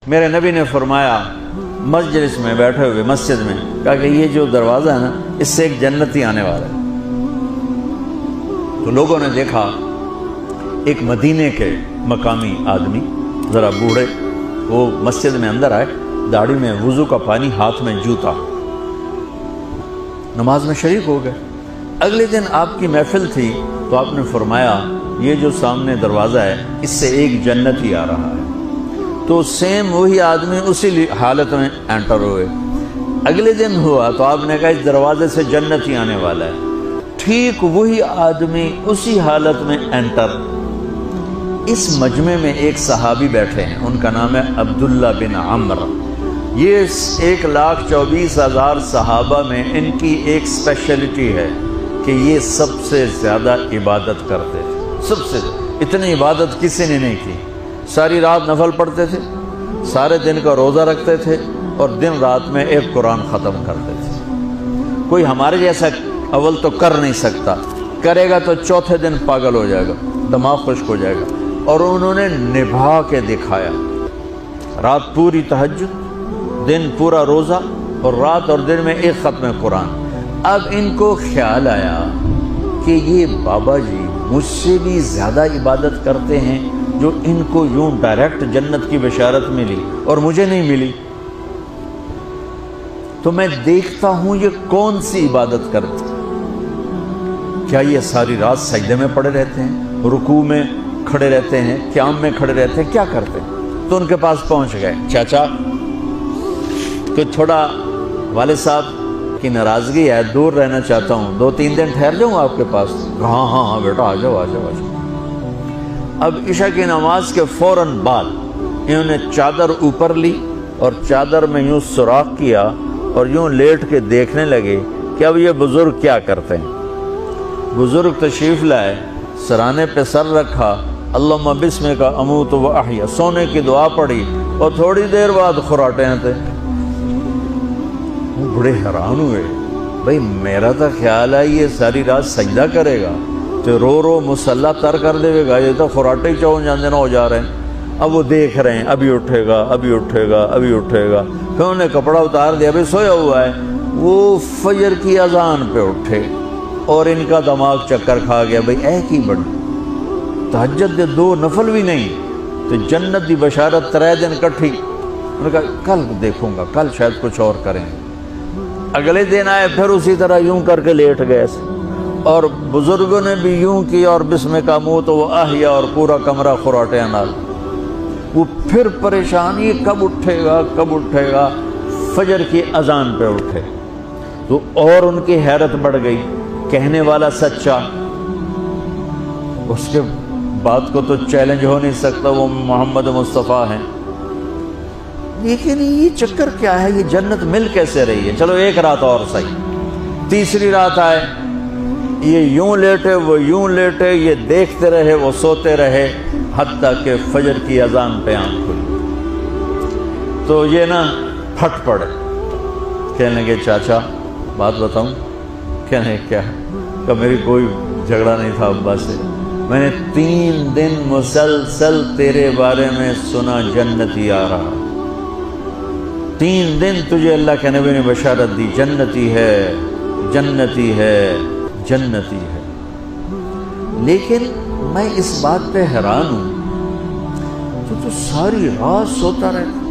میرے نبی نے فرمایا مجلس میں بیٹھے ہوئے مسجد میں، کہا کہ یہ جو دروازہ ہے نا اس سے ایک جنتی آنے والا ہے۔ تو لوگوں نے دیکھا ایک مدینے کے مقامی آدمی ذرا بوڑھے، وہ مسجد میں اندر آئے، داڑھی میں وضو کا پانی، ہاتھ میں جوتا، نماز میں شریک ہو گئے۔ اگلے دن آپ کی محفل تھی تو آپ نے فرمایا یہ جو سامنے دروازہ ہے اس سے ایک جنتی آ رہا ہے۔ تو سیم وہی آدمی اسی حالت میں انٹر ہوئے۔ اگلے دن ہوا تو آپ نے کہا اس دروازے سے جنتی آنے والا ہے، ٹھیک وہی آدمی اسی حالت میں انٹر۔ اس مجمع میں ایک صحابی بیٹھے ہیں، ان کا نام ہے عبداللہ بن عمر۔ یہ 1,24,000 صحابہ میں ان کی ایک اسپیشلٹی ہے کہ یہ سب سے زیادہ عبادت کرتے تھے، سب سے اتنی عبادت کسی نے نہیں کی۔ ساری رات نفل پڑھتے تھے، سارے دن کا روزہ رکھتے تھے، اور دن رات میں ایک قرآن ختم کرتے تھے۔ کوئی ہمارے جیسا اول تو کر نہیں سکتا، کرے گا تو چوتھے دن پاگل ہو جائے گا، دماغ خشک ہو جائے گا، اور انہوں نے نبھا کے دکھایا۔ رات پوری تہجد، دن پورا روزہ، اور رات اور دن میں ایک ختم قرآن۔ اب ان کو خیال آیا کہ یہ بابا جی مجھ سے بھی زیادہ عبادت کرتے ہیں، جو ان کو یوں ڈائریکٹ جنت کی بشارت ملی اور مجھے نہیں ملی، تو میں دیکھتا ہوں یہ کون سی عبادت کرتے ہیں۔ کیا یہ ساری رات سجدے میں پڑے رہتے ہیں، رکوع میں کھڑے رہتے ہیں، قیام میں کھڑے رہتے ہیں، کیا کرتے ہیں؟ تو ان کے پاس پہنچ گئے، چاچا کہ تھوڑا والد صاحب کی ناراضگی ہے، دور رہنا چاہتا ہوں، 2-3 دن ٹھہر جاؤں آپ کے پاس؟ ہاں ہاں ہاں بیٹا آ جاؤ آ جاؤ آ جاؤ۔ اب عشاء کی نماز کے فوراً بعد انہوں نے چادر اوپر لی اور چادر میں یوں سوراخ کیا اور یوں لیٹ کے دیکھنے لگے کہ اب یہ بزرگ کیا کرتے ہیں۔ بزرگ تشریف لائے، سرانے پہ سر رکھا، اللہم بسمک اموت و احیا، سونے کی دعا پڑھی، اور تھوڑی دیر بعد خراٹے آتے۔ وہ بڑے حیران ہوئے، بھئی میرا تو خیال ہے یہ ساری رات سجدہ کرے گا تو رو رو مسلح تر کر دے گا، یہ تو خراٹے چون جاندے نہ ہو جا رہے ہیں۔ اب وہ دیکھ رہے ہیں ابھی اٹھے گا ابھی اٹھے گا ابھی اٹھے گا، پھر انہوں نے کپڑا اتار دیا، ابھی سویا ہوا ہے۔ وہ فجر کی اذان پہ اٹھے اور ان کا دماغ چکر کھا گیا، بھئی اے کی بڑی تہجد دے 2 نفل بھی نہیں تو جنت دی بشارت 3 دن کٹھی۔ انہوں نے کہا کل دیکھوں گا، کل شاید کچھ اور کریں۔ اگلے دن آئے، پھر اسی طرح یوں کر کے لیٹ گئے، اور بزرگوں نے بھی یوں کی، اور بسمک اموت و احیا، اور پورا کمرہ خراٹے نال۔ وہ پھر پریشان، یہ کب اٹھے گا کب اٹھے گا؟ فجر کی اذان پہ اٹھے تو اور ان کی حیرت بڑھ گئی، کہنے والا سچا، اس کے بات کو تو چیلنج ہو نہیں سکتا، وہ محمد مصطفیٰ ہیں، لیکن یہ چکر کیا ہے، یہ جنت مل کیسے رہی ہے؟ چلو ایک رات اور صحیح۔ تیسری رات آئے، یہ یوں لیٹے وہ یوں لیٹے، یہ دیکھتے رہے وہ سوتے رہے، حتیٰ کہ فجر کی اذان پہ آنکھ کھلی تو یہ نا پھٹ پڑے، کہنے لگے چاچا بات بتاؤں؟ کہنے کیا؟ کہ میری کوئی جھگڑا نہیں تھا ابا سے، میں نے 3 دن مسلسل تیرے بارے میں سنا جنتی آ رہا، 3 دن تجھے اللہ کے نبی نے بشارت دی، جنتی ہے جنتی ہے جنتی ہے، لیکن میں اس بات پہ حیران ہوں تو ساری رات سوتا رہتا۔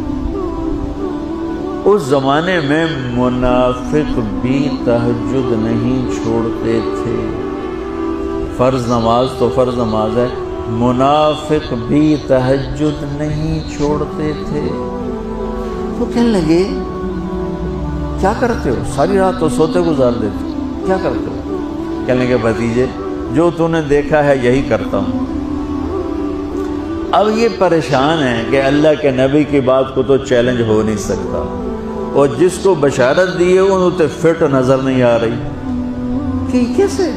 اس زمانے میں منافق بھی تہجد نہیں چھوڑتے تھے، فرض نماز تو فرض نماز ہے، منافق بھی تہجد نہیں چھوڑتے تھے۔ تو کہنے لگے کیا کرتے ہو؟ ساری رات تو سوتے گزار دیتے، کیا کرتے ہو؟ کہنے لگے بھتیجے جو تو نے دیکھا ہے یہی کرتا ہوں۔ اب یہ پریشان ہے کہ اللہ کے نبی کی بات کو تو چیلنج ہو نہیں سکتا، اور جس کو بشارت دی ہے انہوں تے فٹ نظر نہیں آ رہی کہ کیسے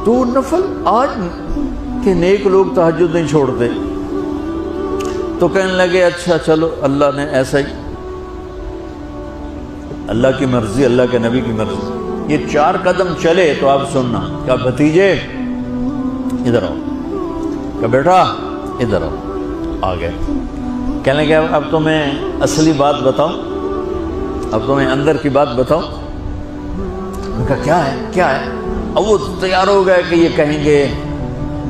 تو نفل آج کہ نیک لوگ تہجد نہیں چھوڑتے۔ تو کہنے لگے اچھا چلو اللہ نے ایسا ہی، اللہ کی مرضی، اللہ کے نبی کی مرضی۔ یہ 4 قدم چلے تو آپ سننا، کہا بھتیجے ادھر آؤ، کہا بیٹا ادھر آؤ، آ گئے۔ کہنے لگے اب تمہیں اصلی بات بتاؤں، اب تمہیں اندر کی بات بتاؤں۔ ان کا کیا ہے کیا ہے؟ اب وہ تیار ہو گئے کہ یہ کہیں گے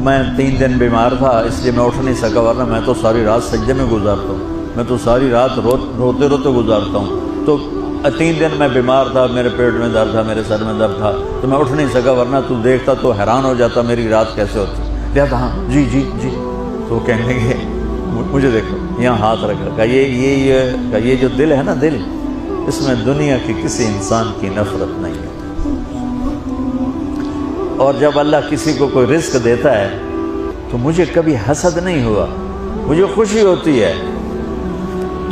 میں 3 دن بیمار تھا اس لیے میں اٹھ نہیں سکا، ورنہ میں تو ساری رات سجدے میں گزارتا ہوں، میں تو ساری رات روتے روتے گزارتا ہوں، تو 3 دن میں بیمار تھا، میرے پیٹ میں درد تھا، میرے سر میں درد تھا، تو میں اٹھ نہیں سکا، ورنہ تو دیکھتا تو حیران ہو جاتا میری رات کیسے ہوتی۔ کہتا ہاں جی جی جی۔ تو کہنے لگے مجھے دیکھو یہاں ہاتھ رکھ رکھا، یہ جو دل ہے نا، دل اس میں دنیا کی کسی انسان کی نفرت نہیں ہے، اور جب اللہ کسی کو کوئی رزق دیتا ہے تو مجھے کبھی حسد نہیں ہوا، مجھے خوشی ہوتی ہے۔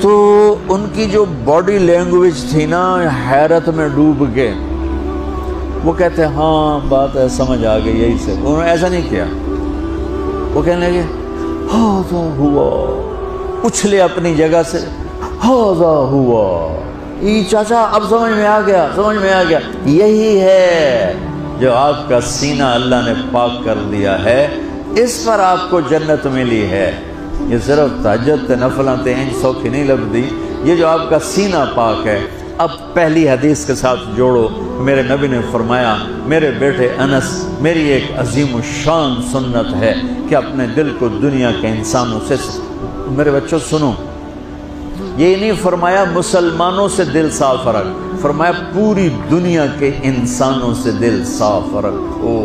تو ان کی جو باڈی لینگویج تھی نا، حیرت میں ڈوب کے وہ کہتے ہیں ہاں بات ہے سمجھ آ گئی، یہی سے۔ انہوں نے ایسا نہیں کیا، وہ کہنے لگے ہاذا ہوا، اچھلے اپنی جگہ سے، ہاذا ہوا، یہ چاچا اب سمجھ میں آ گیا، سمجھ میں آ گیا، یہی ہے جو آپ کا سینہ اللہ نے پاک کر دیا ہے، اس پر آپ کو جنت ملی ہے۔ یہ صرف تہجد نفلاں انج سوکھی نہیں لبدی، یہ جو آپ کا سینہ پاک ہے۔ اب پہلی حدیث کے ساتھ جوڑو، میرے نبی نے فرمایا میرے بیٹے انس، میری ایک عظیم الشان سنت ہے کہ اپنے دل کو دنیا کے انسانوں سے، میرے بچوں سنو، یہ نہیں فرمایا مسلمانوں سے دل صاف رکھ، فرمایا پوری دنیا کے انسانوں سے دل صاف رکھو۔